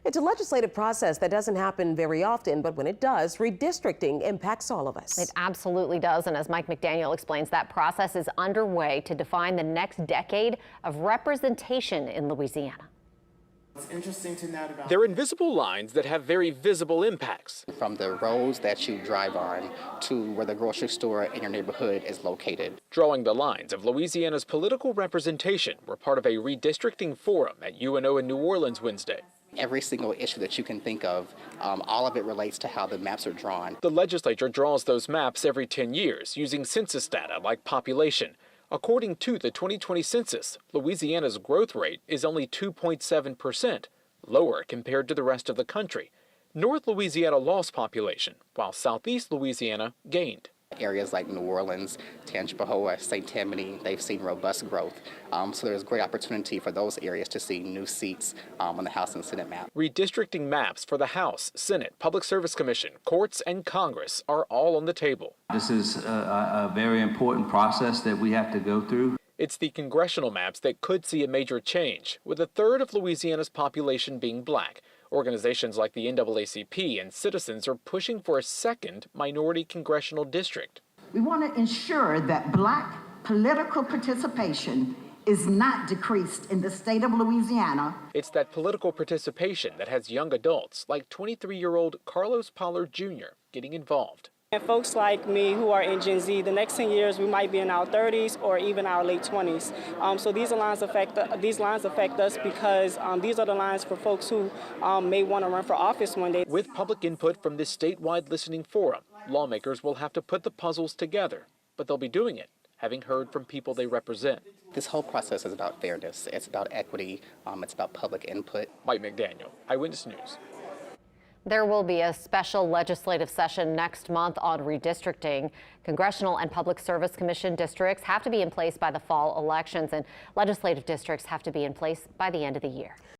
It's a legislative process that doesn't happen very often, but when it does, redistricting impacts all of us. It absolutely does, and as Mike McDaniel explains, that process is underway to define the next decade of representation in Louisiana. What's interesting to note about They're invisible lines that have very visible impacts. From the roads that you drive on to where the grocery store in your neighborhood is located. Drawing the lines of Louisiana's political representation were part of a redistricting forum at UNO in New Orleans Wednesday. Every single issue that you can think of, all of it relates to how the maps are drawn. The legislature draws those maps every 10 years using census data like population. According to the 2020 census, Louisiana's growth rate is only 2.7%, lower compared to the rest of the country. North Louisiana lost population, while Southeast Louisiana gained. Areas like New Orleans, Tangipahoa, St. Tammany, they've seen robust growth. So there's great opportunity for those areas to see new seats on the House and Senate map. Redistricting maps for the House, Senate, Public Service Commission, courts, and Congress are all on the table. This is a very important process that we have to go through. It's the congressional maps that could see a major change, with a third of Louisiana's population being black. Organizations like the NAACP and Citizens are pushing for a second minority congressional district. We want to ensure that black political participation is not decreased in the state of Louisiana. It's that political participation that has young adults like 23-year-old Carlos Pollard Jr. getting involved. And folks like me who are in Gen Z, the next 10 years we might be in our 30s or even our late 20s. So these lines affect us because these are the lines for folks who may want to run for office one day. With public input from this statewide listening forum, lawmakers will have to put the puzzles together, but they'll be doing it, having heard from people they represent. This whole process is about fairness. It's about equity. It's about public input. Mike McDaniel, Eyewitness News. There will be a special legislative session next month on redistricting. Congressional and Public Service Commission districts have to be in place by the fall elections, and legislative districts have to be in place by the end of the year.